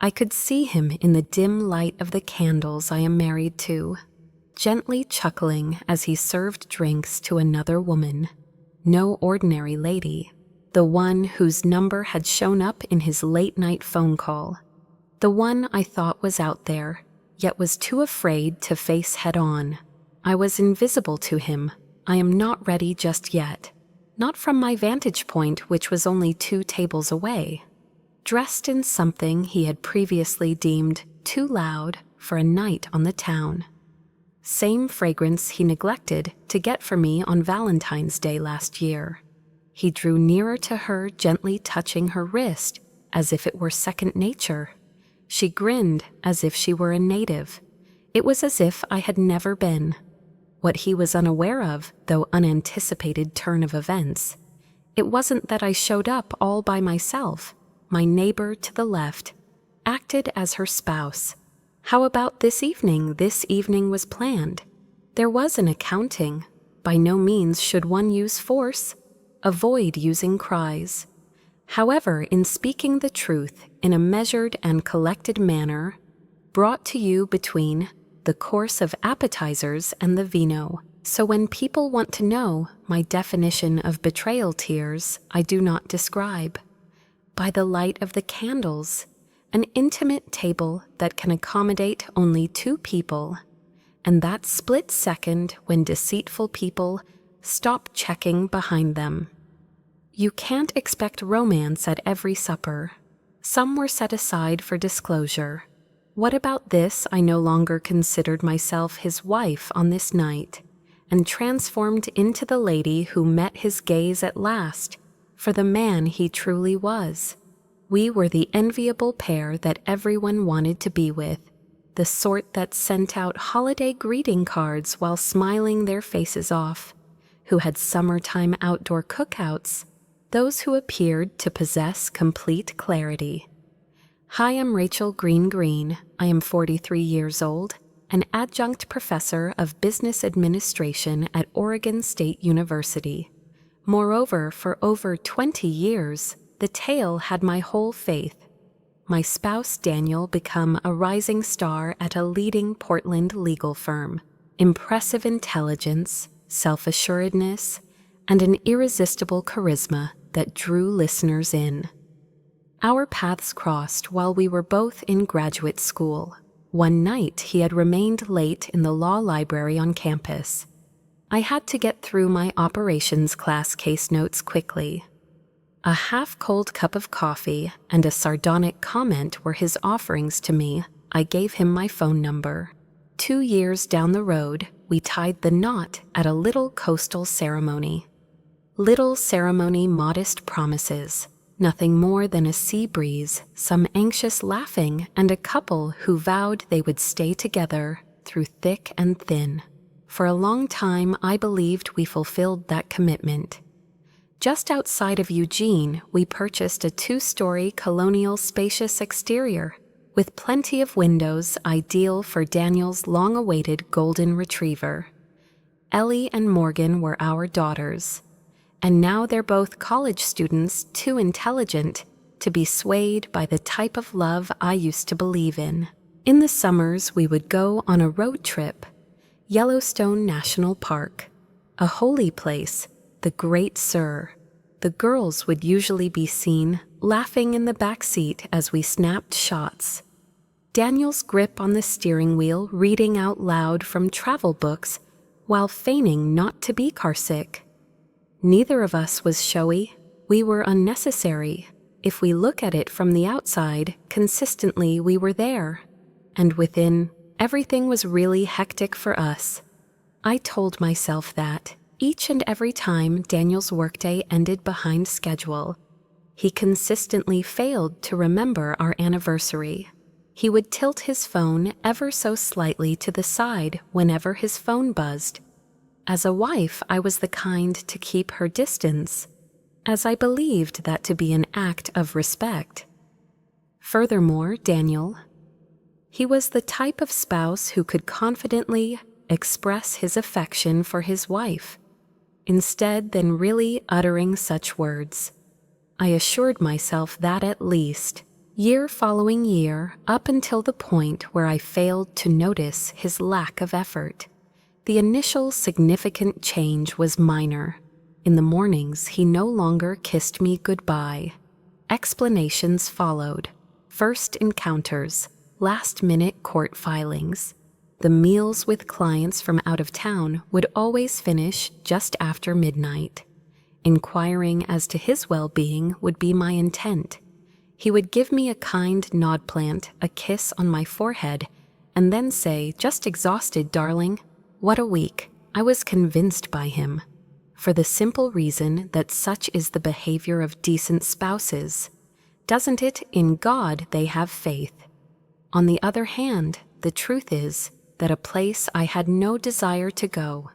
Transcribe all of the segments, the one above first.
I could see him in the dim light of the candles I am married to, gently chuckling as he served drinks to another woman. No ordinary lady, the one whose number had shown up in his late-night phone call. The one I thought was out there, yet was too afraid to face head-on. I was invisible to him. I am not ready just yet. Not from my vantage point, which was only 2 tables away. Dressed in something he had previously deemed too loud for a night on the town. Same fragrance he neglected to get for me on Valentine's Day last year. He drew nearer to her, gently touching her wrist, as if it were second nature. She grinned as if she were a native. It was as if I had never been. What he was unaware of, though unanticipated turn of events, it wasn't that I showed up all by myself. My neighbor to the left acted as her spouse. How about this evening? This evening was planned. There was an accounting. By no means should one use force. Avoid using cries. However, in speaking the truth in a measured and collected manner, brought to you between the course of appetizers and the vino. So when people want to know my definition of betrayal tears, I do not describe. By the light of the candles, an intimate table that can accommodate only 2 people, and that split second when deceitful people stop checking behind them. You can't expect romance at every supper. Some were set aside for disclosure. What about this? I no longer considered myself his wife on this night, and transformed into the lady who met his gaze at last, for the man he truly was. We were the enviable pair that everyone wanted to be with, the sort that sent out holiday greeting cards while smiling their faces off, who had summertime outdoor cookouts, those who appeared to possess complete clarity. Hi, I'm Rachel Green. I am 43 years old, an adjunct professor of business administration at Oregon State University. Moreover, for over 20 years, the tale had my whole faith. My spouse Daniel become a rising star at a leading Portland legal firm. Impressive intelligence, self-assuredness, and an irresistible charisma that drew listeners in. Our paths crossed while we were both in graduate school. One night he had remained late in the law library on campus. I had to get through my operations class case notes quickly. A half-cold cup of coffee and a sardonic comment were his offerings to me. I gave him my phone number. 2 years down the road, we tied the knot at a little coastal ceremony. Little ceremony, modest promises. Nothing more than a sea breeze, some anxious laughing, and a couple who vowed they would stay together through thick and thin. For a long time, I believed we fulfilled that commitment. Just outside of Eugene, we purchased a 2-story colonial spacious exterior with plenty of windows, ideal for Daniel's long-awaited golden retriever. Ellie and Morgan were our daughters, and now they're both college students, too intelligent to be swayed by the type of love I used to believe in. In the summers, we would go on a road trip. Yellowstone National Park, a holy place, the Great Sur. The girls would usually be seen laughing in the back seat as we snapped shots. Daniel's grip on the steering wheel, reading out loud from travel books while feigning not to be carsick. Neither of us was showy. We were unnecessary. If we look at it from the outside, consistently we were there. And within, everything was really hectic for us. I told myself that each and every time Daniel's workday ended behind schedule. He consistently failed to remember our anniversary. He would tilt his phone ever so slightly to the side whenever his phone buzzed. As a wife, I was the kind to keep her distance, as I believed that to be an act of respect. Furthermore, Daniel, he was the type of spouse who could confidently express his affection for his wife, instead than really uttering such words. I assured myself that at least, Year following year, up until the point where I failed to notice his lack of effort. The initial significant change was minor. In the mornings, he no longer kissed me goodbye. Explanations followed. First encounters, last-minute court filings. The meals with clients from out of town would always finish just after midnight. Inquiring as to his well-being would be my intent. He would give me a kind nod plant, a kiss on my forehead, and then say, "Just exhausted, darling." What a week. I was convinced by him, for the simple reason that such is the behavior of decent spouses. Doesn't it? In God they have faith. On the other hand, the truth is that a place I had no desire to go.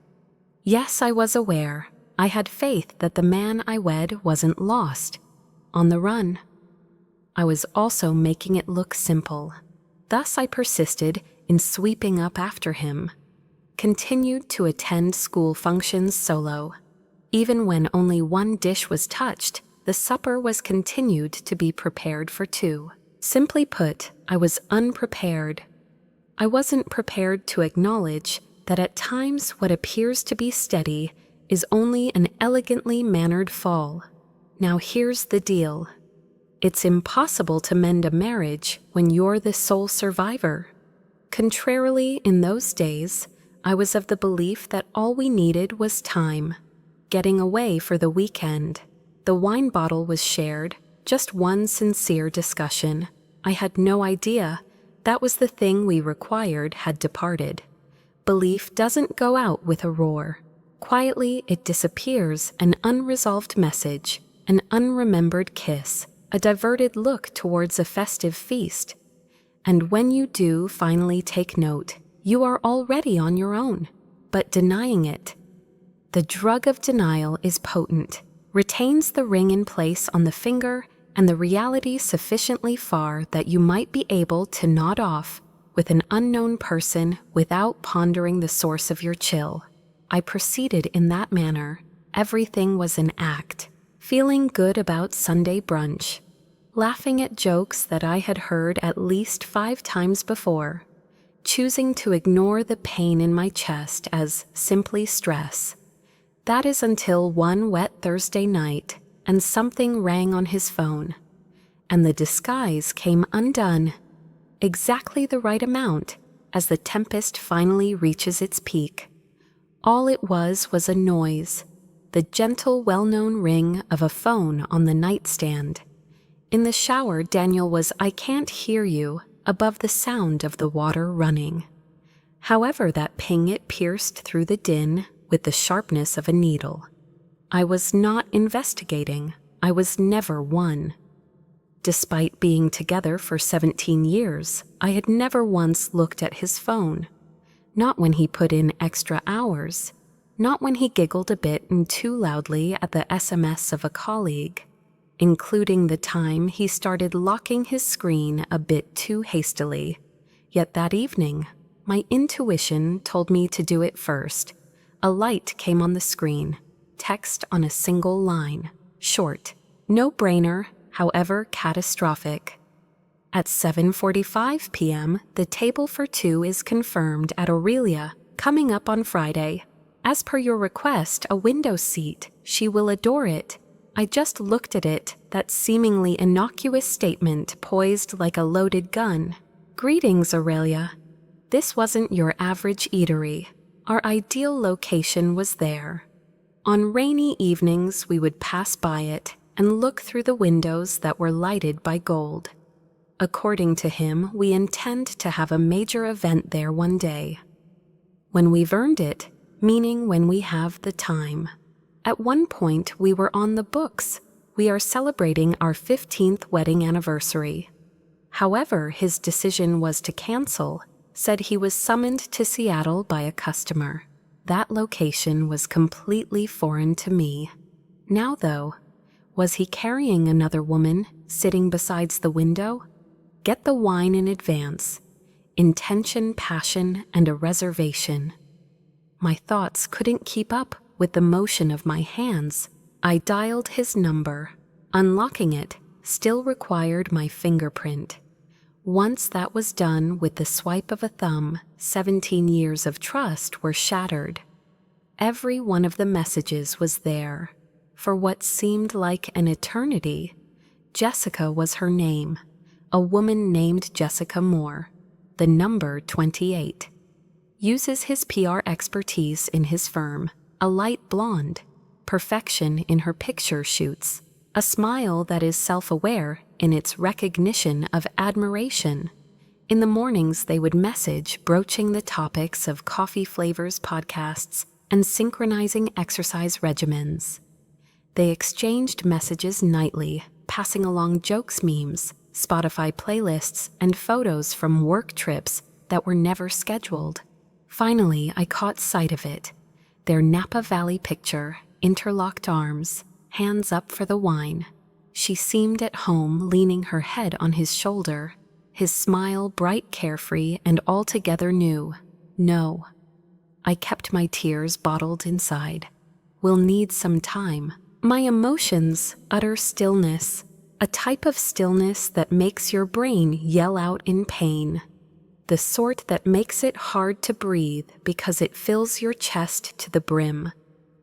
Yes, I was aware. I had faith that the man I wed wasn't lost, on the run. I was also making it look simple. Thus I persisted in sweeping up after him, continued to attend school functions solo. Even when only one dish was touched, the supper was continued to be prepared for two. Simply put, I was unprepared. I wasn't prepared to acknowledge that at times what appears to be steady is only an elegantly mannered fall. Now here's the deal. It's impossible to mend a marriage when you're the sole survivor. Contrarily, in those days, I was of the belief that all we needed was time, getting away for the weekend. The wine bottle was shared, just one sincere discussion. I had no idea that was the thing we required had departed. Belief doesn't go out with a roar. Quietly, it disappears, an unresolved message, an unremembered kiss, a diverted look towards a festive feast. And when you do finally take note, you are already on your own, but denying it. The drug of denial is potent, retains the ring in place on the finger and the reality sufficiently far that you might be able to nod off with an unknown person without pondering the source of your chill. I proceeded in that manner. Everything was an act. Feeling good about Sunday brunch, laughing at jokes that I had heard at least 5 times before, choosing to ignore the pain in my chest as simply stress. That is until one wet Thursday night and something rang on his phone, and the disguise came undone. Exactly the right amount as the tempest finally reaches its peak. All it was a noise, the gentle, well-known ring of a phone on the nightstand. In the shower, Daniel was "I can't hear you" above the sound of the water running. However, that ping, it pierced through the din with the sharpness of a needle. I was not investigating. I was never one. Despite being together for 17 years, I had never once looked at his phone. Not when he put in extra hours. Not when he giggled a bit and too loudly at the SMS of a colleague, including the time he started locking his screen a bit too hastily. Yet that evening, my intuition told me to do it first. A light came on the screen, text on a single line, short, no-brainer, however catastrophic. At 7:45 p.m., the table for 2 is confirmed at Aurelia, coming up on Friday. As per your request, a window seat. She will adore it. I just looked at it, that seemingly innocuous statement poised like a loaded gun. Greetings, Aurelia. This wasn't your average eatery. Our ideal location was there. On rainy evenings, we would pass by it and look through the windows that were lighted by gold. According to him, we intend to have a major event there one day. When we've earned it, meaning when we have the time. At one point, we were on the books. We are celebrating our 15th wedding anniversary. However, his decision was to cancel, said he was summoned to Seattle by a customer. That location was completely foreign to me. Now, though, was he carrying another woman sitting besides the window? Get the wine in advance. Intention, passion, and a reservation. My thoughts couldn't keep up with the motion of my hands. I dialed his number. Unlocking it, still required my fingerprint. Once that was done with the swipe of a thumb, 17 years of trust were shattered. Every one of the messages was there. For what seemed like an eternity, Jessica was her name, a woman named Jessica Moore, the number 28. Uses his PR expertise in his firm, a light blonde, perfection in her picture shoots, a smile that is self-aware in its recognition of admiration. In the mornings they would message, broaching the topics of coffee flavors podcasts and synchronizing exercise regimens. They exchanged messages nightly, passing along jokes, memes, Spotify playlists, and photos from work trips that were never scheduled. Finally, I caught sight of it. Their Napa Valley picture, interlocked arms, hands up for the wine. She seemed at home, leaning her head on his shoulder, his smile bright, carefree, and altogether new. No. I kept my tears bottled inside. We'll need some time. My emotions, utter stillness, a type of stillness that makes your brain yell out in pain. The sort that makes it hard to breathe because it fills your chest to the brim.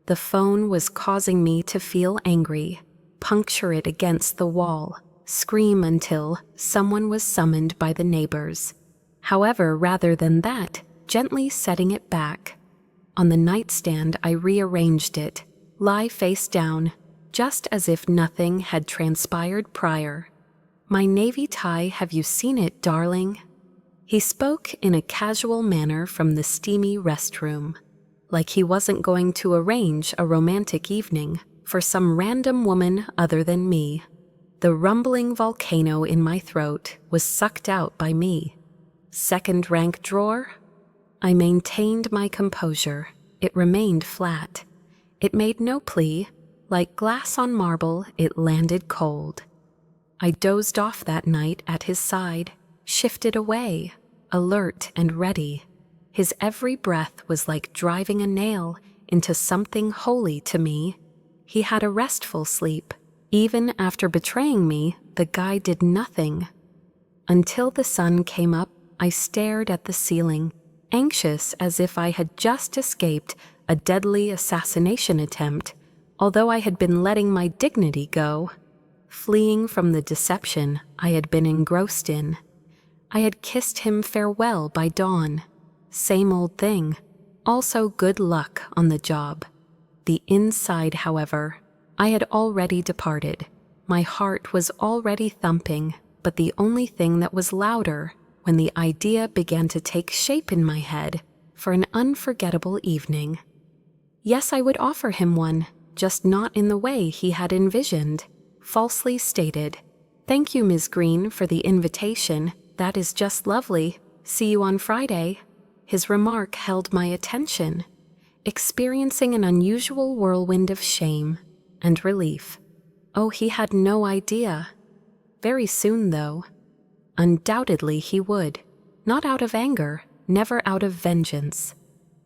The phone was causing me to feel angry, puncture it against the wall, scream until someone was summoned by the neighbors. However, rather than that, gently setting it back. On the nightstand, I rearranged it, lie face down, just as if nothing had transpired prior. My navy tie, have you seen it, darling? He spoke in a casual manner from the steamy restroom, like he wasn't going to arrange a romantic evening for some random woman other than me. The rumbling volcano in my throat was sucked out by me. Second-rank drawer? I maintained my composure. It remained flat. It made no plea. Like glass on marble, it landed cold. I dozed off that night at his side, shifted away, alert and ready. His every breath was like driving a nail into something holy to me. He had a restful sleep. Even after betraying me, the guy did nothing. Until the sun came up, I stared at the ceiling, anxious as if I had just escaped a deadly assassination attempt, although I had been letting my dignity go, fleeing from the deception I had been engrossed in. I had kissed him farewell by dawn. Same old thing. Also good luck on the job. The inside, however, I had already departed. My heart was already thumping, but the only thing that was louder when the idea began to take shape in my head for an unforgettable evening. Yes, I would offer him one, just not in the way he had envisioned. Falsely stated, "Thank you, Ms. Green, for the invitation. That is just lovely. See you on Friday." His remark held my attention, experiencing an unusual whirlwind of shame and relief. Oh, he had no idea. Very soon, though. Undoubtedly he would. Not out of anger, never out of vengeance.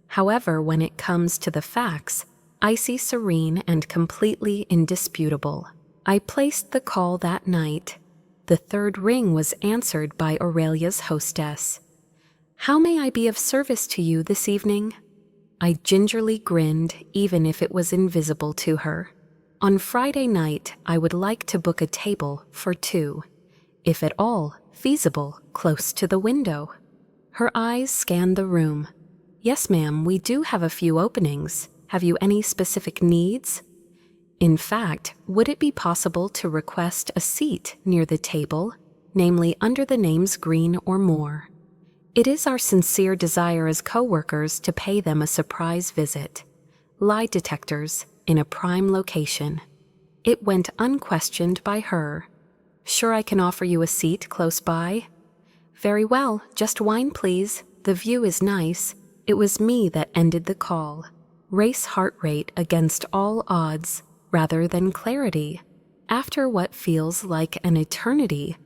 However, when it comes to the facts, icy serene and completely indisputable. I placed the call that night. The third ring was answered by Aurelia's hostess. "How may I be of service to you this evening?" I gingerly grinned, even if it was invisible to her. On Friday night, I would like to book a table for two, if at all feasible, close to the window. Her eyes scanned the room. "Yes, ma'am, we do have a few openings. Have you any specific needs? In fact, would it be possible to request a seat near the table, namely under the names Green or Moore? It is our sincere desire as co-workers to pay them a surprise visit. Lie detectors in a prime location." It went unquestioned by her. "Sure, I can offer you a seat close by." "Very well, just wine, please. The view is nice." It was me that ended the call. Race heart rate against all odds, rather than clarity, after what feels like an eternity.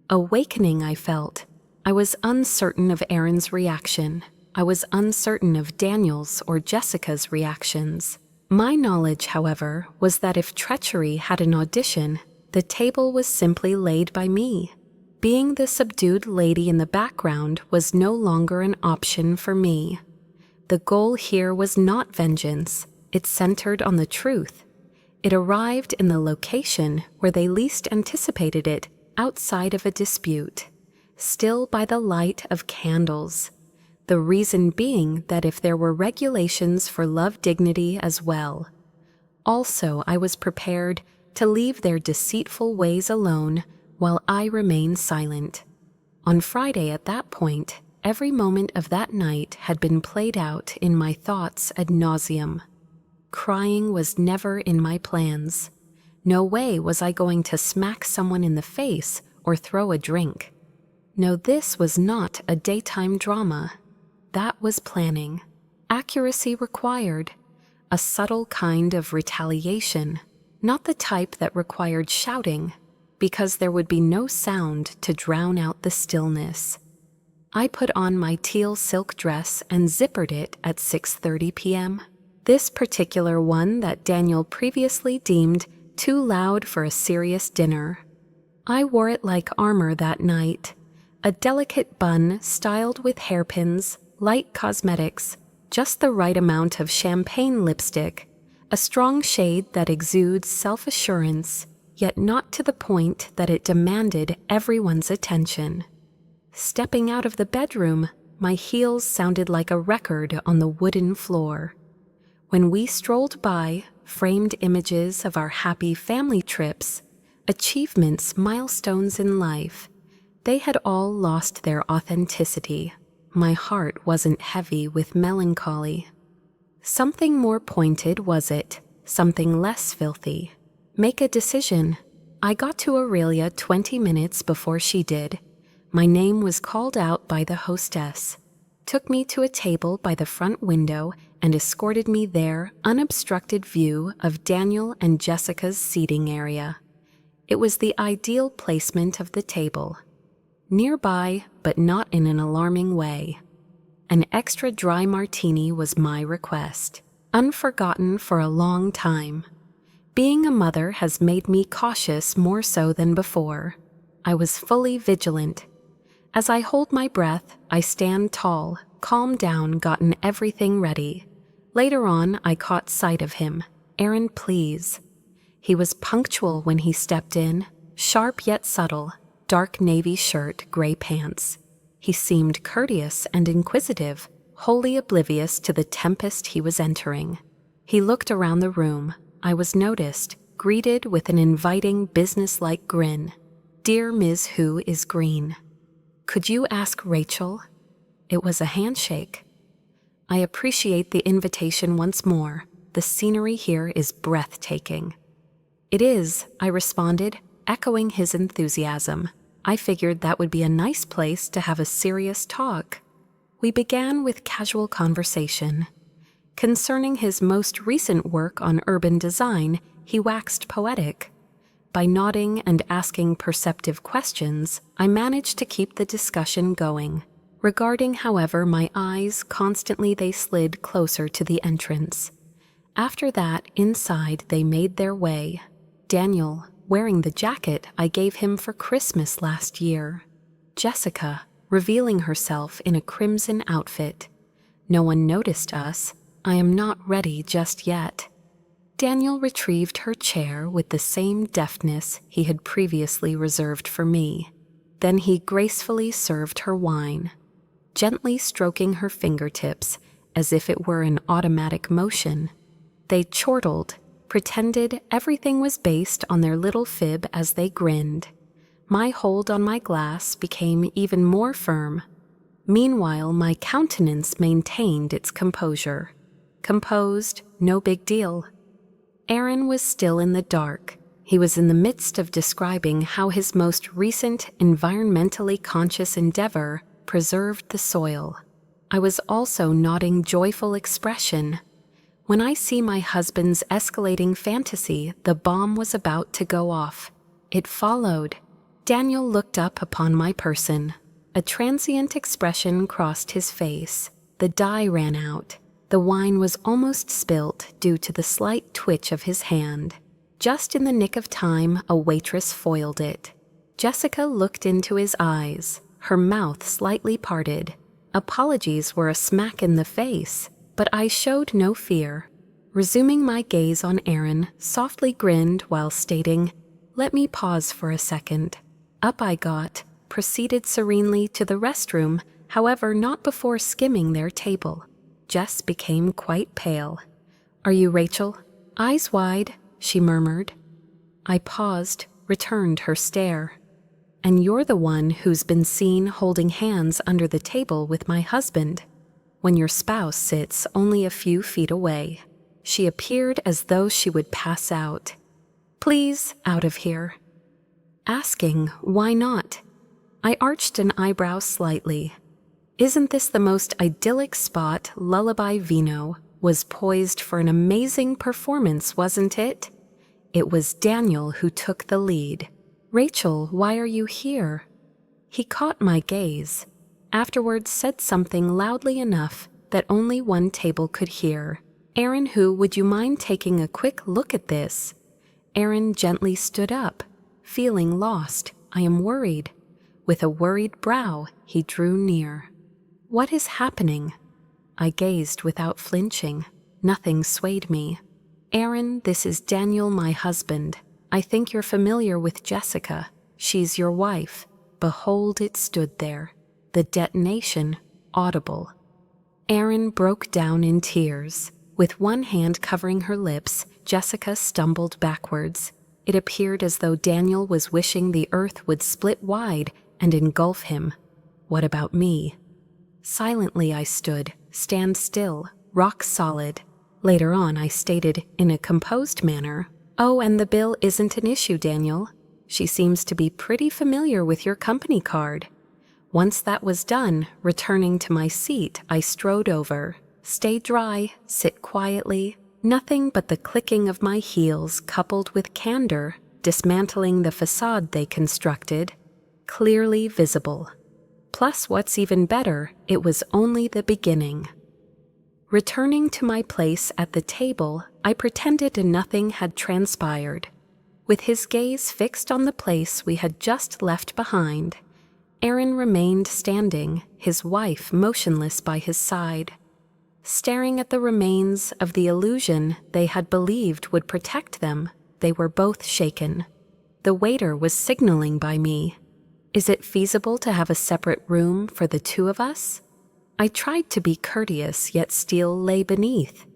Awakening, I felt. I was uncertain of Aaron's reaction. I was uncertain of Daniel's or Jessica's reactions. My knowledge, however, was that if treachery had an audition, The table was simply laid by me. Being the subdued lady in the background was no longer an option for me. The goal here was not vengeance. It centered on the truth. It arrived in the location where they least anticipated it, outside of a dispute, still by the light of candles. The reason being that if there were regulations for love dignity as well. Also, I was prepared to leave their deceitful ways alone while I remained silent. On Friday at that point, every moment of that night had been played out in my thoughts ad nauseum. Crying was never in my plans. No way was I going to smack someone in the face or throw a drink. No, this was not a daytime drama. That was planning. Accuracy required. A subtle kind of retaliation, not the type that required shouting, because there would be no sound to drown out the stillness. I put on my teal silk dress and zippered it at 6:30 p.m. This particular one that Daniel previously deemed too loud for a serious dinner. I wore it like armor that night, a delicate bun styled with hairpins, light cosmetics, just the right amount of champagne lipstick, a strong shade that exudes self-assurance, yet not to the point that it demanded everyone's attention. Stepping out of the bedroom, my heels sounded like a record on the wooden floor. When we strolled by, framed images of our happy family trips, achievements, milestones in life, they had all lost their authenticity. My heart wasn't heavy with melancholy. Something more pointed, was it? Something less filthy. Make a decision. I got to Aurelia 20 minutes before she did. My name was called out by the hostess, took me to a table by the front window and escorted me there, unobstructed view of Daniel and Jessica's seating area. It was the ideal placement of the table. Nearby, but not in an alarming way. An extra dry martini was my request, unforgotten for a long time. Being a mother has made me cautious more so than before. I was fully vigilant. As I hold my breath, I stand tall, calm down, gotten everything ready. Later on, I caught sight of him. "Aaron, please." He was punctual when he stepped in, sharp yet subtle, dark navy shirt, gray pants. He seemed courteous and inquisitive, wholly oblivious to the tempest he was entering. He looked around the room. I was noticed, greeted with an inviting, businesslike grin. "Dear Ms. Who is Green. Could you ask Rachel?" It was a handshake. "I appreciate the invitation once more. The scenery here is breathtaking." "It is," I responded, echoing his enthusiasm. I figured that would be a nice place to have a serious talk. We began with casual conversation. Concerning his most recent work on urban design, he waxed poetic. By nodding and asking perceptive questions, I managed to keep the discussion going. Regarding, however, my eyes, constantly they slid closer to the entrance. After that, inside they made their way. Daniel, wearing the jacket I gave him for Christmas last year. Jessica, revealing herself in a crimson outfit. No one noticed us. I am not ready just yet. Daniel retrieved her chair with the same deftness he had previously reserved for me. Then he gracefully served her wine, gently stroking her fingertips as if it were an automatic motion. They chortled, pretended everything was based on their little fib as they grinned. My hold on my glass became even more firm. Meanwhile, my countenance maintained its composure. Composed, no big deal. Aaron was still in the dark. He was in the midst of describing how his most recent environmentally conscious endeavor preserved the soil. I was also nodding joyful expression. When I see my husband's escalating fantasy, the bomb was about to go off. It followed. Daniel looked up upon my person. A transient expression crossed his face. The dye ran out. The wine was almost spilt due to the slight twitch of his hand. Just in the nick of time, a waitress foiled it. Jessica looked into his eyes, her mouth slightly parted. Apologies were a smack in the face, but I showed no fear. Resuming my gaze on Aaron, softly grinned while stating, "Let me pause for a second." Up I got, proceeded serenely to the restroom, however not before skimming their table. Jess became quite pale. "Are you Rachel?" "Eyes wide," she murmured. I paused, returned her stare. "And you're the one who's been seen holding hands under the table with my husband, when your spouse sits only a few feet away." She appeared as though she would pass out. "Please, out of here." Asking, "Why not?" I arched an eyebrow slightly. Isn't this the most idyllic spot? Lullaby Vino was poised for an amazing performance, wasn't it? It was Daniel who took the lead. "Rachel, why are you here?" He caught my gaze. Afterwards said something loudly enough that only one table could hear. "Aaron, would you mind taking a quick look at this?" Aaron gently stood up. Feeling lost, "I am worried." With a worried brow, he drew near. "What is happening?" I gazed without flinching. Nothing swayed me. "Aaron, this is Daniel, my husband. I think you're familiar with Jessica. She's your wife." Behold, it stood there. The detonation, audible. Aaron broke down in tears. With one hand covering her lips, Jessica stumbled backwards. It appeared as though Daniel was wishing the earth would split wide and engulf him. What about me? Silently I stood, stand still, rock solid. Later on I stated in a composed manner, "Oh, and the bill isn't an issue, Daniel. She seems to be pretty familiar with your company card." Once that was done, returning to my seat, I strode over. Stay dry, sit quietly, nothing but the clicking of my heels coupled with candor, dismantling the facade they constructed, clearly visible. Plus, what's even better, it was only the beginning. Returning to my place at the table, I pretended nothing had transpired. With his gaze fixed on the place we had just left behind, Aaron remained standing, his wife motionless by his side. Staring at the remains of the illusion they had believed would protect them, they were both shaken. The waiter was signaling by me. "Is it feasible to have a separate room for the two of us?" I tried to be courteous, yet steel lay beneath.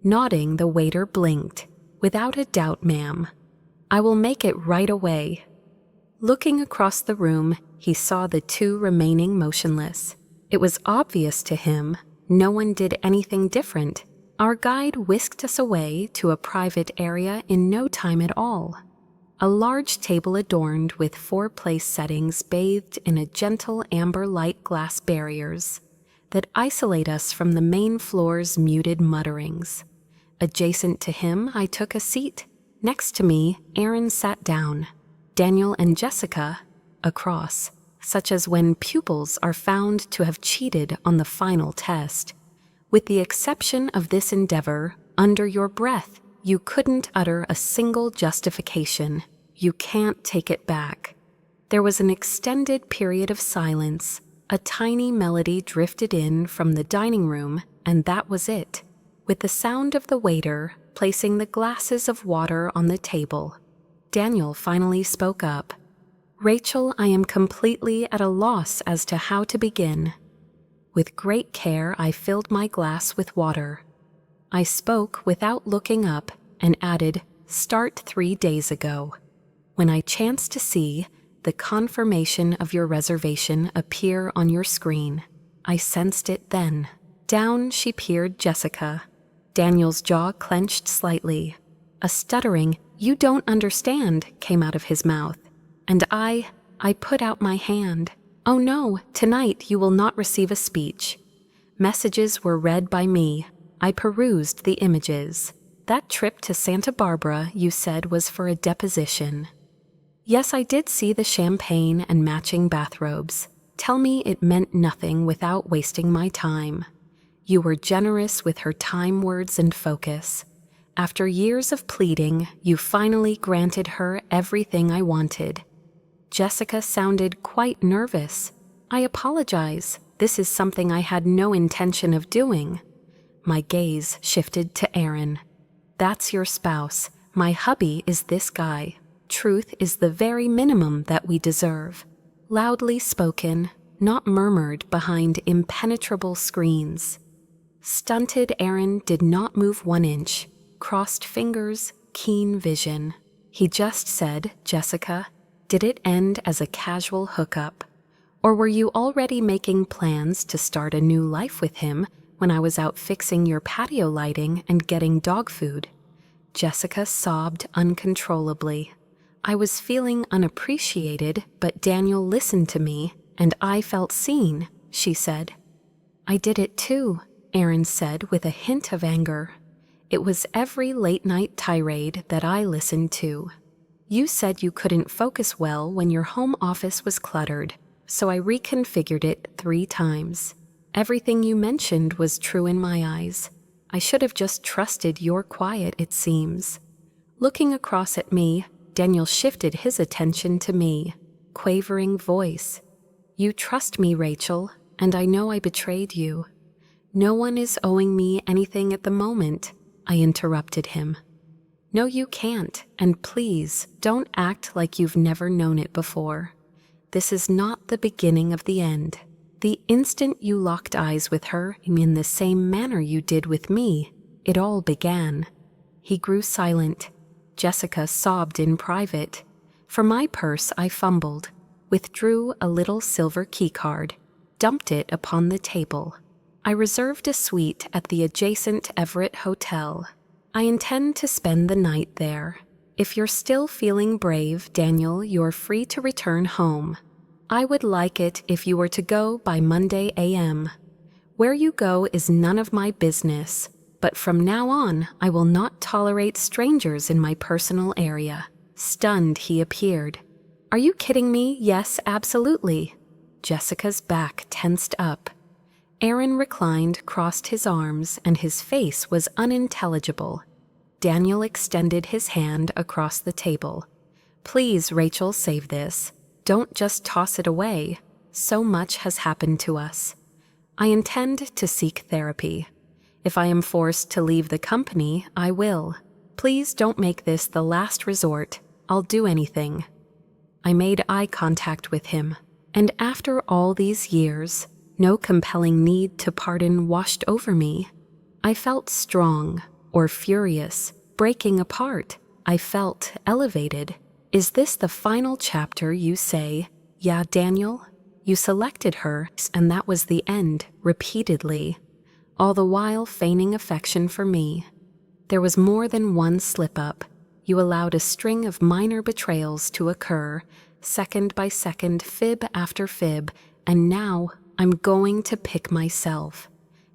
Nodding, the waiter blinked. "Without a doubt, ma'am. I will make it right away." Looking across the room, he saw the two remaining motionless. It was obvious to him no one did anything different. Our guide whisked us away to a private area in no time at all. A large table adorned with 4 place settings bathed in a gentle amber light glass barriers that isolate us from the main floor's muted mutterings. Adjacent to him, I took a seat. Next to me, Aaron sat down. Daniel and Jessica, across, such as when pupils are found to have cheated on the final test. With the exception of this endeavor, under your breath, you couldn't utter a single justification. You can't take it back. There was an extended period of silence. A tiny melody drifted in from the dining room, and that was it. With the sound of the waiter placing the glasses of water on the table, Daniel finally spoke up. "Rachel, I am completely at a loss as to how to begin." With great care, I filled my glass with water. I spoke without looking up and added, "Start 3 days ago. When I chanced to see the confirmation of your reservation appear on your screen, I sensed it then." Down she peered Jessica. Daniel's jaw clenched slightly. A stuttering, "You don't understand," came out of his mouth. And I put out my hand. "Oh no, tonight you will not receive a speech." Messages were read by me. I perused the images. "That trip to Santa Barbara, you said, was for a deposition." Yes, I did see the champagne and matching bathrobes. Tell me it meant nothing without wasting my time. You were generous with her time, words, and focus. After years of pleading, you finally granted her everything I wanted." Jessica sounded quite nervous. "I apologize. This is something I had no intention of doing." My gaze shifted to Aaron. "That's your spouse. My hubby is this guy. Truth is the very minimum that we deserve." Loudly spoken, not murmured behind impenetrable screens. Stunted Aaron did not move 1 inch. Crossed fingers, keen vision. He just said, "Jessica, did it end as a casual hookup? Or were you already making plans to start a new life with him when I was out fixing your patio lighting and getting dog food?" Jessica sobbed uncontrollably. I was feeling unappreciated, but Daniel listened to me, and I felt seen, she said. "I did it too," Aaron said with a hint of anger. "It was every late-night tirade that I listened to. You said you couldn't focus well when your home office was cluttered, so I reconfigured it 3 times. Everything you mentioned was true in my eyes. I should have just trusted your quiet, it seems." Looking across at me, Daniel shifted his attention to me, quavering voice. "You trust me, Rachel, and I know I betrayed you." "No one is owing me anything at the moment," I interrupted him. "No, you can't, and please don't act like you've never known it before. This is not the beginning of the end. The instant you locked eyes with her in the same manner you did with me, it all began." He grew silent. Jessica sobbed in private. For my purse I fumbled, withdrew a little silver keycard, dumped it upon the table. I reserved a suite at the adjacent Everett Hotel. I intend to spend the night there. If you're still feeling brave, Daniel, you're free to return home. I would like it if you were to go by Monday a.m. Where you go is none of my business, but from now on, I will not tolerate strangers in my personal area. Stunned, he appeared. "Are you kidding me? Yes, absolutely." Jessica's back tensed up. Aaron reclined, crossed his arms, and his face was unintelligible. Daniel extended his hand across the table. "Please, Rachel, save this. Don't just toss it away. So much has happened to us. I intend to seek therapy. If I am forced to leave the company, I will. Please don't make this the last resort. I'll do anything." I made eye contact with him, and after all these years, no compelling need to pardon washed over me. I felt strong, or furious, breaking apart. I felt elevated. "Is this the final chapter, you say?" "Yeah, Daniel." "You selected her, and that was the end," repeatedly, all the while feigning affection for me. There was more than one slip-up. You allowed a string of minor betrayals to occur, second by second, fib after fib, and now I'm going to pick myself.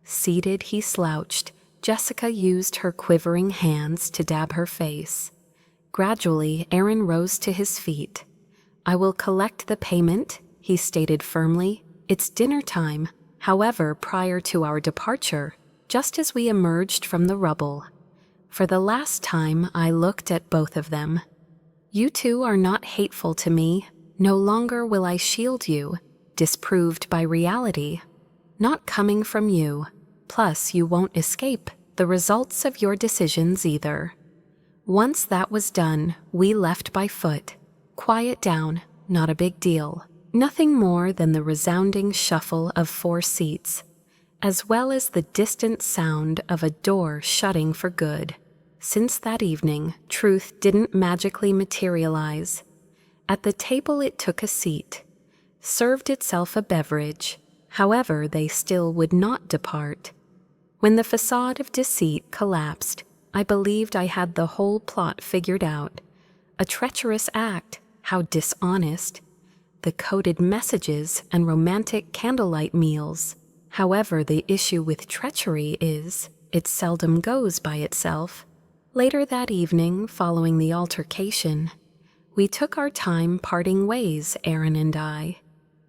Seated, he slouched. Jessica used her quivering hands to dab her face. Gradually, Aaron rose to his feet. "I will collect the payment," he stated firmly. "It's dinner time." However, prior to our departure, just as we emerged from the rubble, for the last time I looked at both of them. "You two are not hateful to me. No longer will I shield you," disproved by reality. "Not coming from you. Plus, you won't escape the results of your decisions either." Once that was done, we left by foot. Quiet down, not a big deal. Nothing more than the resounding shuffle of 4 seats, as well as the distant sound of a door shutting for good. Since that evening, truth didn't magically materialize. At the table it took a seat, served itself a beverage. However, they still would not depart. When the facade of deceit collapsed, I believed I had the whole plot figured out. A treacherous act, how dishonest. The coded messages and romantic candlelight meals. However, the issue with treachery is, it seldom goes by itself. Later that evening, following the altercation, we took our time parting ways, Aaron and I.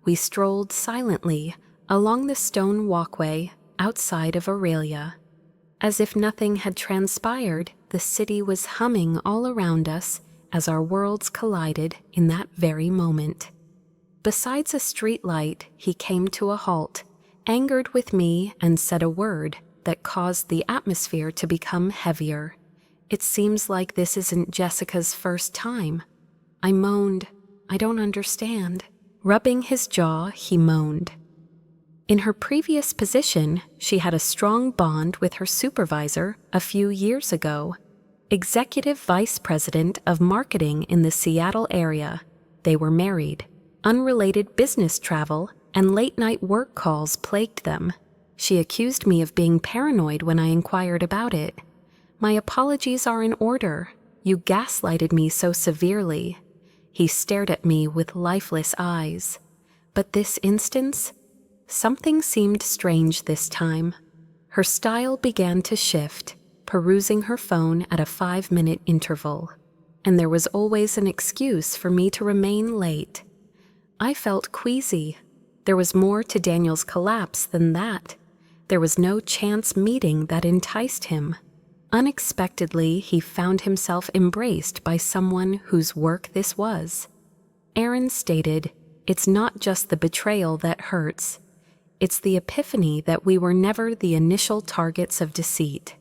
We strolled silently along the stone walkway outside of Aurelia. As if nothing had transpired, the city was humming all around us as our worlds collided in that very moment. Besides a street light, he came to a halt, angered with me, and said a word that caused the atmosphere to become heavier. "It seems like this isn't Jessica's first time." I moaned, "I don't understand." Rubbing his jaw, he moaned. In her previous position, she had a strong bond with her supervisor a few years ago, Executive Vice President of Marketing in the Seattle area. They were married. Unrelated business travel and late-night work calls plagued them. She accused me of being paranoid when I inquired about it. "My apologies are in order. You gaslighted me so severely." He stared at me with lifeless eyes. But this instance, something seemed strange this time. Her style began to shift, perusing her phone at a 5-minute interval. And there was always an excuse for me to remain late. I felt queasy. There was more to Daniel's collapse than that. There was no chance meeting that enticed him. Unexpectedly, he found himself embraced by someone whose work this was. Aaron stated, "It's not just the betrayal that hurts. It's the epiphany that we were never the initial targets of deceit."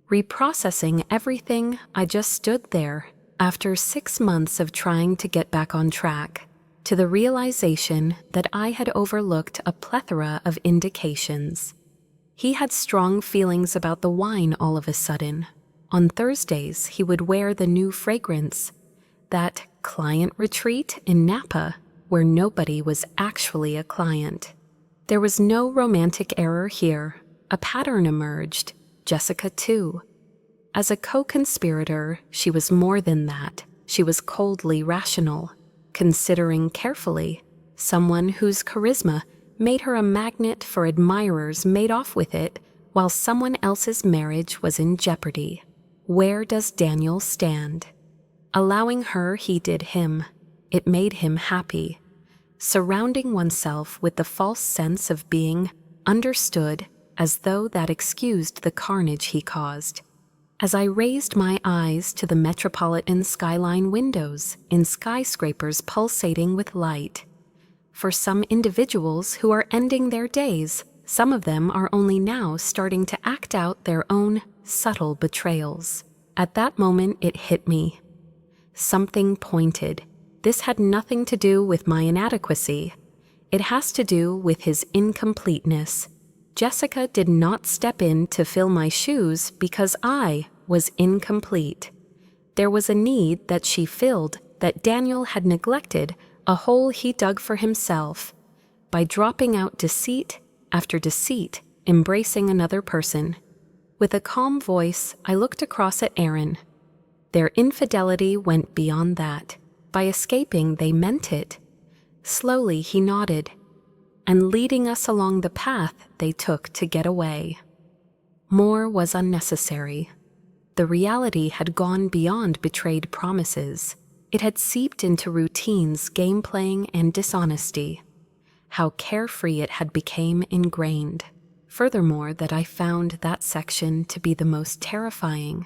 Reprocessing everything, I just stood there, after 6 months of trying to get back on track, to the realization that I had overlooked a plethora of indications. He had strong feelings about the wine all of a sudden. On Thursdays, he would wear the new fragrance. That client retreat in Napa, where nobody was actually a client. There was no romantic error here. A pattern emerged. Jessica, too. As a co-conspirator, she was more than that. She was coldly rational, considering carefully. Someone whose charisma made her a magnet for admirers made off with it, while someone else's marriage was in jeopardy. Where does Daniel stand? Allowing her, he did him. It made him happy. Surrounding oneself with the false sense of being understood, as though that excused the carnage he caused. As I raised my eyes to the metropolitan skyline windows in skyscrapers pulsating with light. For some individuals who are ending their days, some of them are only now starting to act out their own subtle betrayals. At that moment, it hit me. Something pointed. This had nothing to do with my inadequacy. It has to do with his incompleteness. Jessica did not step in to fill my shoes because I was incomplete. There was a need that she filled that Daniel had neglected, a hole he dug for himself, by dropping out deceit after deceit, embracing another person. With a calm voice, I looked across at Aaron. Their infidelity went beyond that. By escaping, they meant it. Slowly, he nodded, and leading us along the path they took to get away. More was unnecessary. The reality had gone beyond betrayed promises. It had seeped into routines, game-playing, and dishonesty. How carefree it had become ingrained. Furthermore, that I found that section to be the most terrifying.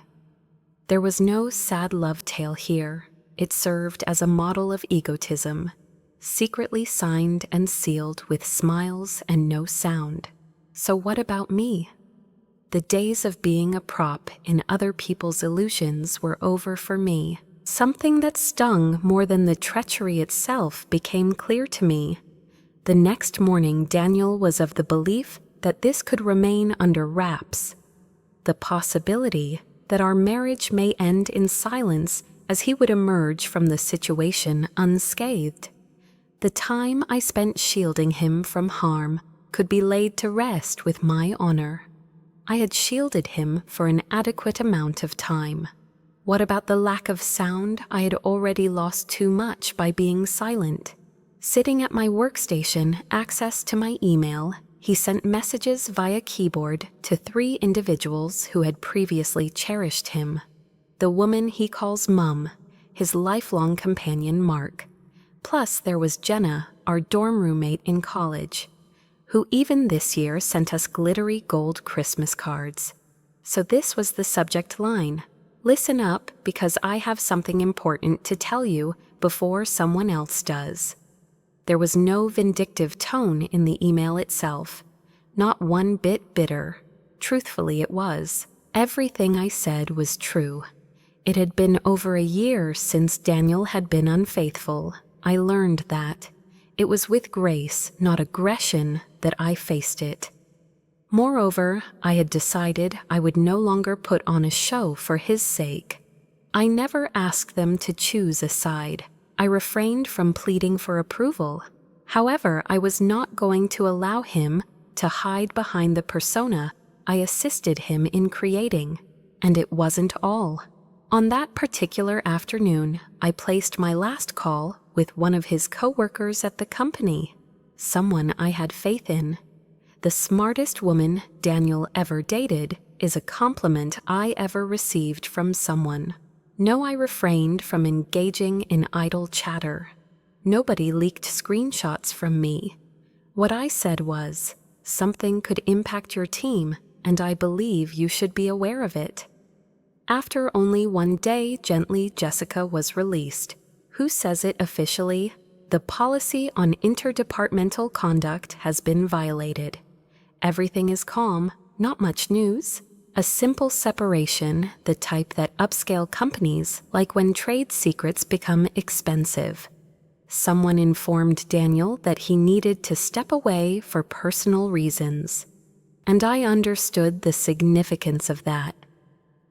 There was no sad love tale here. It served as a model of egotism, secretly signed and sealed with smiles and no sound. So what about me? The days of being a prop in other people's illusions were over for me. Something that stung more than the treachery itself became clear to me. The next morning, Daniel was of the belief that this could remain under wraps. The possibility that our marriage may end in silence as he would emerge from the situation unscathed. The time I spent shielding him from harm could be laid to rest with my honor. I had shielded him for an adequate amount of time. What about the lack of sound? I had already lost too much by being silent. Sitting at my workstation, access to my email, he sent messages via keyboard to 3 individuals who had previously cherished him. The woman he calls Mum, his lifelong companion Mark. Plus there was Jenna, our dorm roommate in college, who even this year sent us glittery gold Christmas cards. So this was the subject line. Listen up, because I have something important to tell you before someone else does. There was no vindictive tone in the email itself, not one bit bitter. Truthfully, it was. Everything I said was true. It had been over a year since Daniel had been unfaithful. I learned that. It was with grace, not aggression, that I faced it. Moreover, I had decided I would no longer put on a show for his sake. I never asked them to choose a side. I refrained from pleading for approval. However, I was not going to allow him to hide behind the persona I assisted him in creating. And it wasn't all. On that particular afternoon, I placed my last call with one of his co-workers at the company, someone I had faith in. The smartest woman Daniel ever dated is a compliment I ever received from someone. No, I refrained from engaging in idle chatter. Nobody leaked screenshots from me. What I said was, something could impact your team, and I believe you should be aware of it. After only one day, Gently Jessica was released. Who says it officially? The policy on interdepartmental conduct has been violated. Everything is calm, not much news. A simple separation, the type that upscale companies like when trade secrets become expensive. Someone informed Daniel that he needed to step away for personal reasons. And I understood the significance of that.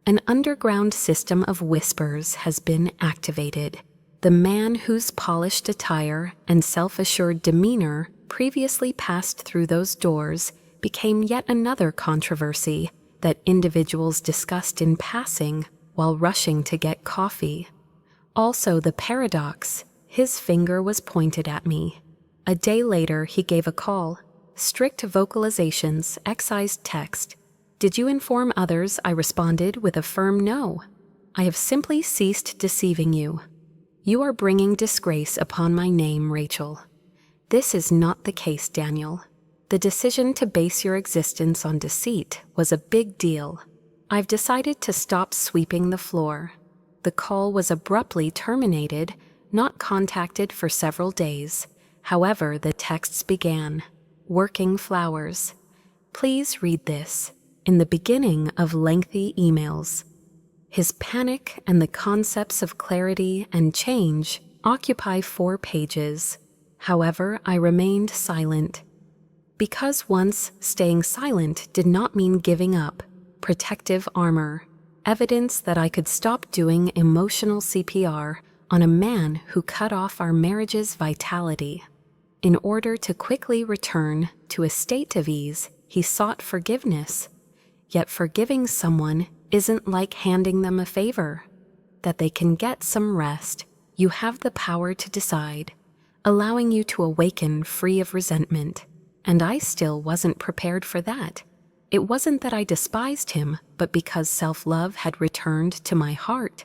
An underground system of whispers has been activated. The man whose polished attire and self-assured demeanor previously passed through those doors became yet another controversy that individuals discussed in passing while rushing to get coffee. Also, the paradox, his finger was pointed at me. A day later, he gave a call. Strict vocalizations, excised text. Did you inform others? I responded with a firm no. I have simply ceased deceiving you. You are bringing disgrace upon my name, Rachel. This is not the case, Daniel. The decision to base your existence on deceit was a big deal. I've decided to stop sweeping the floor. The call was abruptly terminated, not contacted for several days. However, the texts began. Working flowers. Please read this. In the beginning of lengthy emails. His panic and the concepts of clarity and change occupy 4 pages. However, I remained silent. Because once staying silent did not mean giving up. Protective armor. Evidence that I could stop doing emotional CPR on a man who cut off our marriage's vitality. In order to quickly return to a state of ease, he sought forgiveness. Yet forgiving someone isn't like handing them a favor. That they can get some rest, you have the power to decide, allowing you to awaken free of resentment. And I still wasn't prepared for that. It wasn't that I despised him, but because self-love had returned to my heart.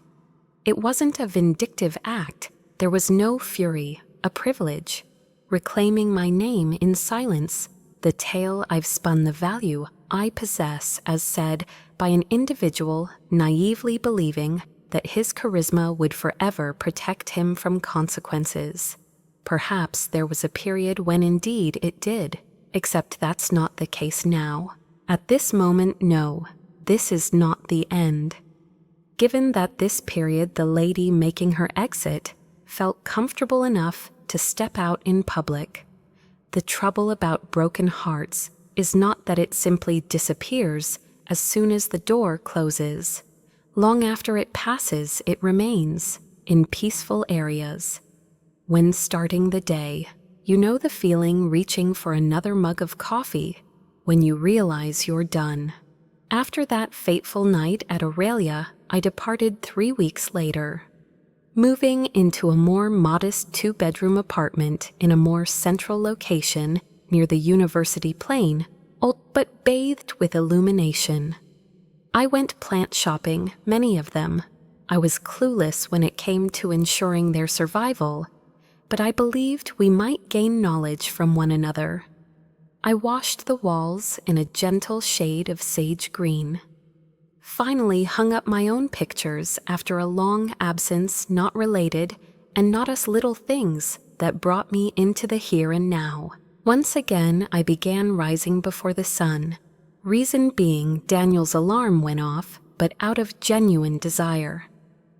It wasn't a vindictive act. There was no fury, a privilege. Reclaiming my name in silence, the tale I've spun, the value I possess, as said by an individual naively believing that his charisma would forever protect him from consequences. Perhaps there was a period when indeed it did, except that's not the case now. At this moment, no, this is not the end. Given that this period the lady making her exit felt comfortable enough to step out in public. The trouble about broken hearts is not that it simply disappears as soon as the door closes. Long after it passes, it remains in peaceful areas. When starting the day, you know the feeling reaching for another mug of coffee when you realize you're done. After that fateful night at Aurelia, I departed 3 weeks later, moving into a more modest 2-bedroom apartment in a more central location near the University Plain, but bathed with illumination. I went plant shopping, many of them. I was clueless when it came to ensuring their survival, but I believed we might gain knowledge from one another. I washed the walls in a gentle shade of sage green. Finally hung up my own pictures after a long absence not related and not as little things that brought me into the here and now. Once again, I began rising before the sun. Reason being, Daniel's alarm went off, but out of genuine desire.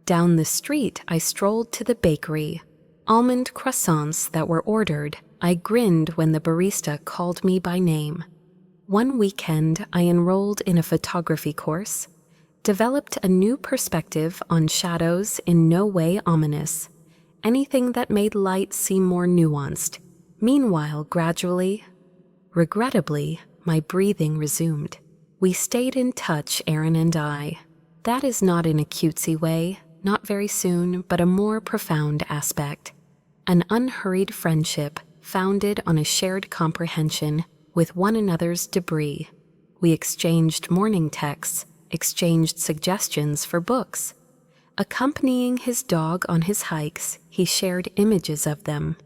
Down the street, I strolled to the bakery. Almond croissants that were ordered, I grinned when the barista called me by name. One weekend, I enrolled in a photography course, developed a new perspective on shadows in no way ominous, anything that made light seem more nuanced. Meanwhile, gradually, regrettably, my breathing resumed. We stayed in touch, Aaron and I. That is not in a cutesy way, not very soon, but a more profound aspect. An unhurried friendship founded on a shared comprehension with one another's debris. We exchanged morning texts, exchanged suggestions for books. Accompanying his dog on his hikes, he shared images of them.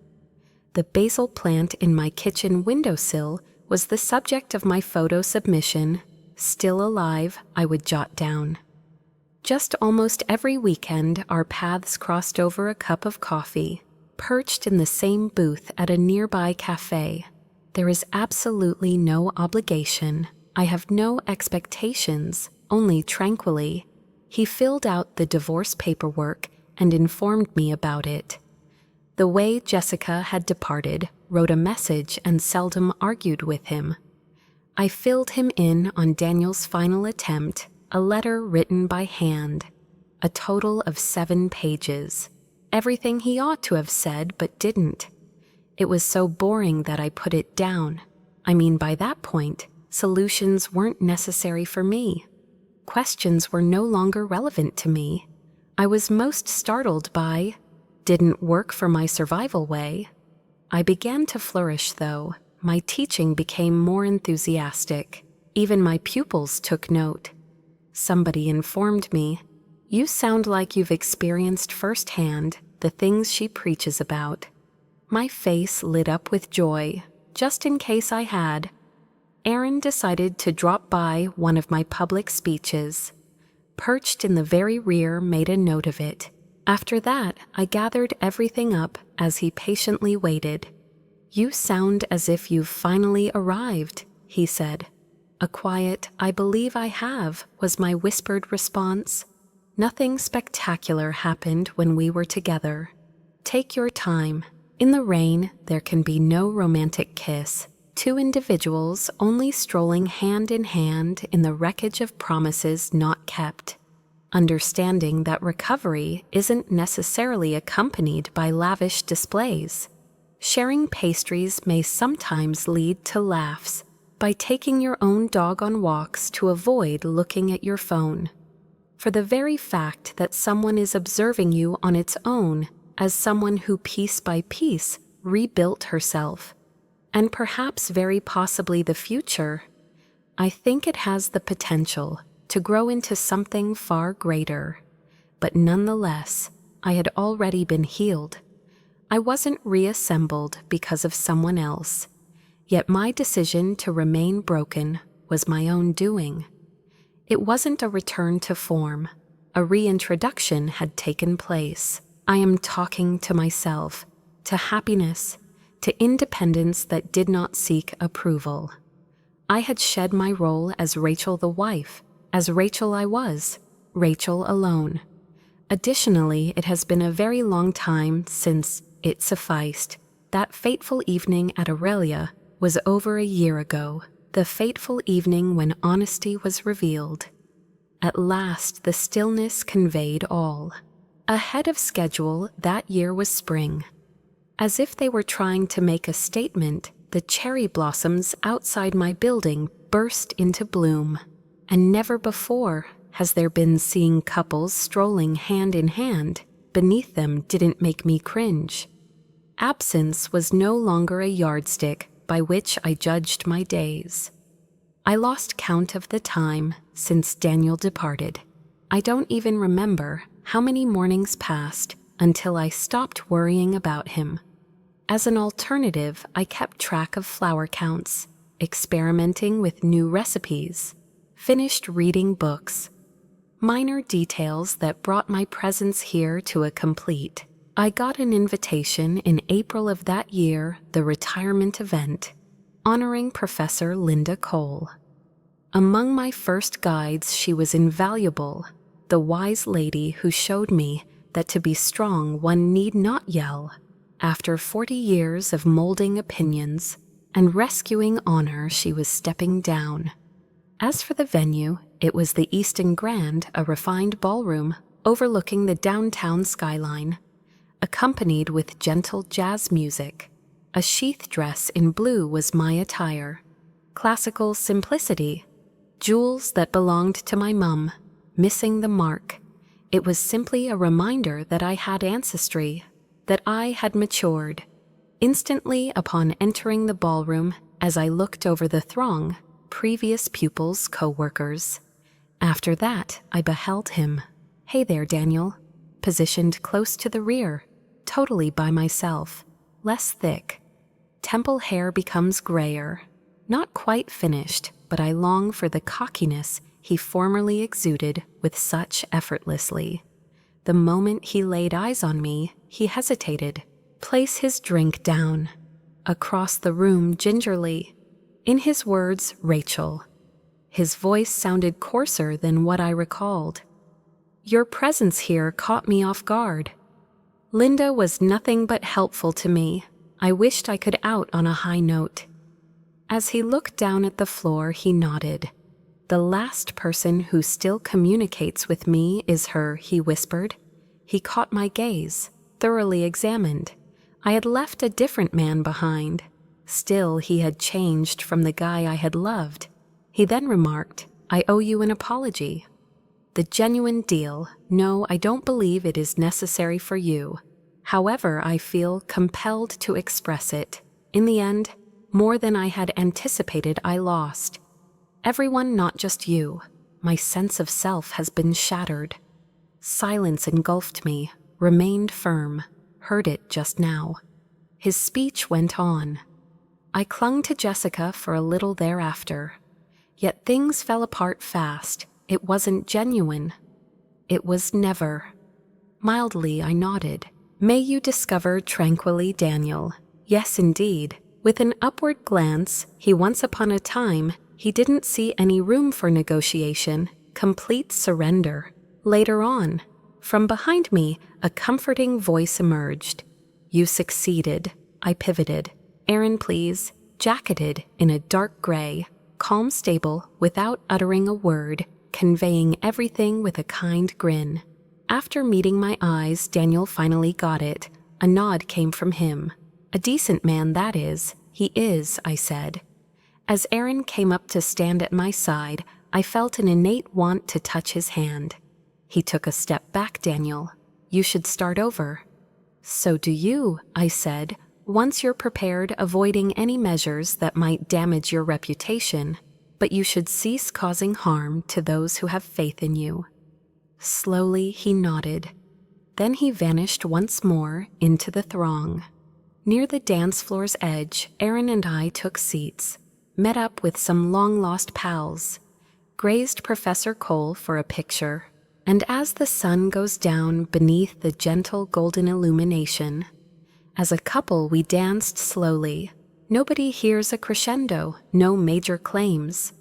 The basil plant in my kitchen windowsill was the subject of my photo submission. Still alive, I would jot down. Just almost every weekend, our paths crossed over a cup of coffee, perched in the same booth at a nearby cafe. There is absolutely no obligation. I have no expectations, only tranquilly. He filled out the divorce paperwork and informed me about it. The way Jessica had departed, wrote a message and seldom argued with him. I filled him in on Daniel's final attempt, a letter written by hand, a total of 7 pages. Everything he ought to have said but didn't. It was so boring that I put it down. I mean, by that point, solutions weren't necessary for me. Questions were no longer relevant to me. I was most startled by, didn't work for my survival way. I began to flourish, though. My teaching became more enthusiastic. Even my pupils took note. Somebody informed me, "You sound like you've experienced firsthand the things she preaches about." My face lit up with joy, just in case I had. Aaron decided to drop by one of my public speeches. Perched in the very rear, made a note of it. After that, I gathered everything up as he patiently waited. "You sound as if you've finally arrived," he said. A quiet, "I believe I have," was my whispered response. Nothing spectacular happened when we were together. Take your time. In the rain, there can be no romantic kiss. 2 individuals only strolling hand in hand in the wreckage of promises not kept. Understanding that recovery isn't necessarily accompanied by lavish displays. Sharing pastries may sometimes lead to laughs. By taking your own dog on walks to avoid looking at your phone. For the very fact that someone is observing you on its own as someone who piece by piece rebuilt herself, and perhaps very possibly the future, I think it has the potential to grow into something far greater. But nonetheless, I had already been healed. I wasn't reassembled because of someone else. Yet my decision to remain broken was my own doing. It wasn't a return to form. A reintroduction had taken place. I am talking to myself, to happiness, to independence that did not seek approval. I had shed my role as Rachel the wife. As Rachel I was, Rachel alone. Additionally, it has been a very long time since it sufficed. That fateful evening at Aurelia was over a year ago, the fateful evening when honesty was revealed. At last, the stillness conveyed all. Ahead of schedule, that year was spring. As if they were trying to make a statement, the cherry blossoms outside my building burst into bloom. And never before has there been seeing couples strolling hand in hand beneath them didn't make me cringe. Absence was no longer a yardstick by which I judged my days. I lost count of the time since Daniel departed. I don't even remember how many mornings passed until I stopped worrying about him. As an alternative, I kept track of flower counts, experimenting with new recipes, finished reading books, Minor details that brought my presence here to a complete. I got an invitation in April of that year, the retirement event, honoring Professor Linda Cole. Among my first guides, she was invaluable, the wise lady who showed me that to be strong one need not yell. After 40 years of molding opinions and rescuing honor, she was stepping down. As for the venue, it was the Easton Grand, a refined ballroom overlooking the downtown skyline, accompanied with gentle jazz music. A sheath dress in blue was my attire. Classical simplicity. Jewels that belonged to my mum, missing the mark. It was simply a reminder that I had ancestry, that I had matured. Instantly upon entering the ballroom, as I looked over the throng, previous pupils, co-workers. After that, I beheld him. Hey there, Daniel. Positioned close to the rear, totally by myself, less thick. Temple hair becomes grayer. Not quite finished, but I long for the cockiness he formerly exuded with such effortlessly. The moment he laid eyes on me, he hesitated. Place his drink down. Across the room gingerly. In his words, Rachel. His voice sounded coarser than what I recalled. Your presence here caught me off guard. Linda was nothing but helpful to me. I wished I could out on a high note. As he looked down at the floor, he nodded. The last person who still communicates with me is her, he whispered. He caught my gaze, thoroughly examined. I had left a different man behind. Still, he had changed from the guy I had loved. He then remarked, I owe you an apology. The genuine deal. No, I don't believe it is necessary for you. However, I feel compelled to express it. In the end, more than I had anticipated, I lost. Everyone, not just you. My sense of self has been shattered. Silence engulfed me, remained firm, heard it just now. His speech went on. I clung to Jessica for a little thereafter. Yet things fell apart fast. It wasn't genuine. It was never. Mildly, I nodded. May you discover tranquilly, Daniel. Yes, indeed. With an upward glance, once upon a time, he didn't see any room for negotiation, complete surrender. Later on, from behind me, a comforting voice emerged. You succeeded. I pivoted. Aaron, please. Jacketed in a dark gray, calm stable, without uttering a word, conveying everything with a kind grin. After meeting my eyes, Daniel finally got it. A nod came from him. A decent man, that is. He is, I said. As Aaron came up to stand at my side, I felt an innate want to touch his hand. He took a step back, Daniel. You should start over. So do you, I said, once you're prepared, avoiding any measures that might damage your reputation, but you should cease causing harm to those who have faith in you. Slowly he nodded. Then he vanished once more into the throng. Near the dance floor's edge, Aaron and I took seats, met up with some long-lost pals, grazed Professor Cole for a picture, and as the sun goes down beneath the gentle golden illumination, as a couple we danced slowly. Nobody hears a crescendo, no major claims,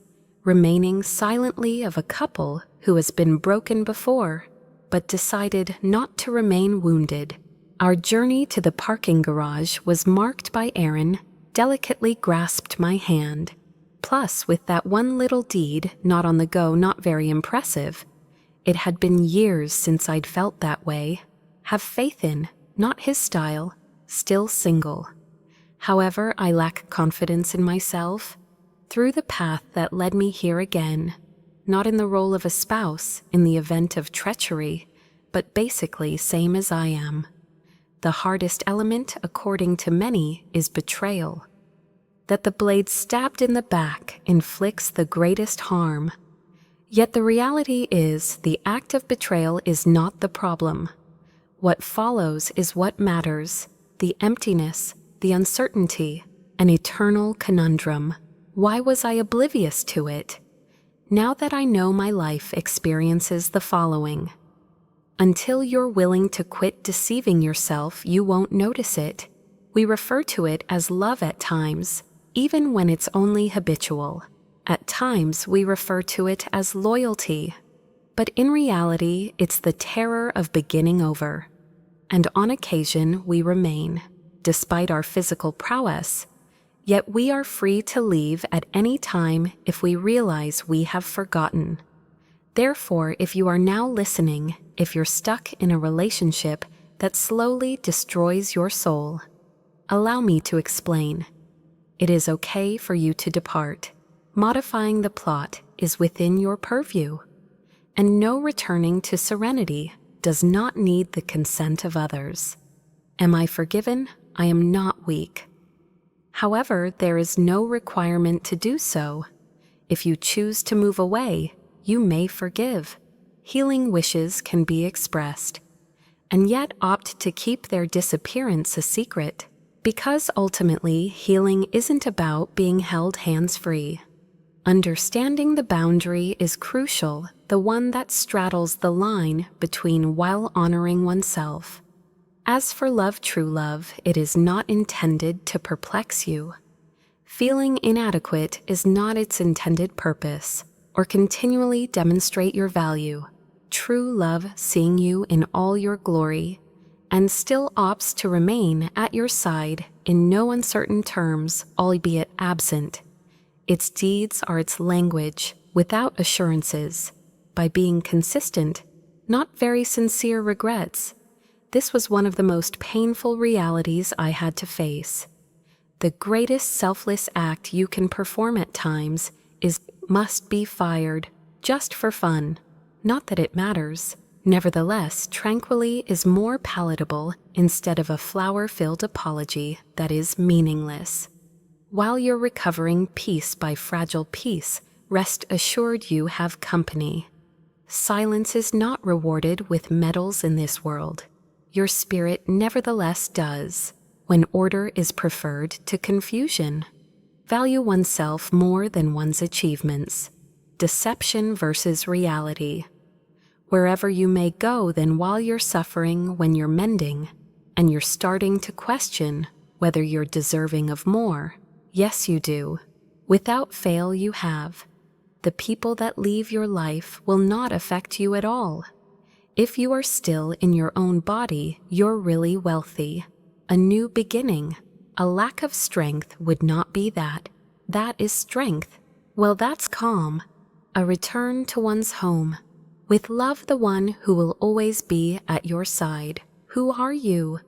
remaining silently of a couple who has been broken before, but decided not to remain wounded. Our journey to the parking garage was marked by Aaron, delicately grasped my hand. Plus, with that one little deed, not on the go, not very impressive. It had been years since I'd felt that way. Have faith in, not his style, still single. However, I lack confidence in myself. Through the path that led me here again, not in the role of a spouse in the event of treachery, but basically same as I am. The hardest element, according to many, is betrayal. That the blade stabbed in the back inflicts the greatest harm. Yet the reality is the act of betrayal is not the problem. What follows is what matters, the emptiness, the uncertainty, an eternal conundrum. Why was I oblivious to it? Now that I know my life experiences the following. Until you're willing to quit deceiving yourself, you won't notice it. We refer to it as love at times, even when it's only habitual. At times, we refer to it as loyalty. But in reality, it's the terror of beginning over. And on occasion, we remain, despite our physical prowess. Yet we are free to leave at any time if we realize we have forgotten. Therefore, if you are now listening, if you're stuck in a relationship that slowly destroys your soul, allow me to explain. It is okay for you to depart. Modifying the plot is within your purview. And no returning to serenity does not need the consent of others. Am I forgiven? I am not weak. However, there is no requirement to do so. If you choose to move away, you may forgive. Healing wishes can be expressed, and yet opt to keep their disappearance a secret, because ultimately healing isn't about being held hands-free. Understanding the boundary is crucial, the one that straddles the line between while honoring oneself. As for love, true love, it is not intended to perplex you. Feeling inadequate is not its intended purpose, or continually demonstrate your value. True love, seeing you in all your glory, and still opts to remain at your side in no uncertain terms, albeit absent. Its deeds are its language, without assurances, by being consistent, not very sincere regrets. This was one of the most painful realities I had to face. The greatest selfless act you can perform at times is must be fired, just for fun. Not that it matters. Nevertheless, tranquility is more palatable instead of a flower-filled apology that is meaningless. While you're recovering piece by fragile piece, rest assured you have company. Silence is not rewarded with medals in this world. Your spirit nevertheless does, when order is preferred to confusion. Value oneself more than one's achievements. Deception versus reality. Wherever you may go, then while you're suffering, when you're mending, and you're starting to question whether you're deserving of more. Yes, you do. Without fail, you have. The people that leave your life will not affect you at all. If you are still in your own body, you're really wealthy. A new beginning. A lack of strength would not be that. That is strength. Well, that's calm. A return to one's home. With love, the one who will always be at your side. Who are you?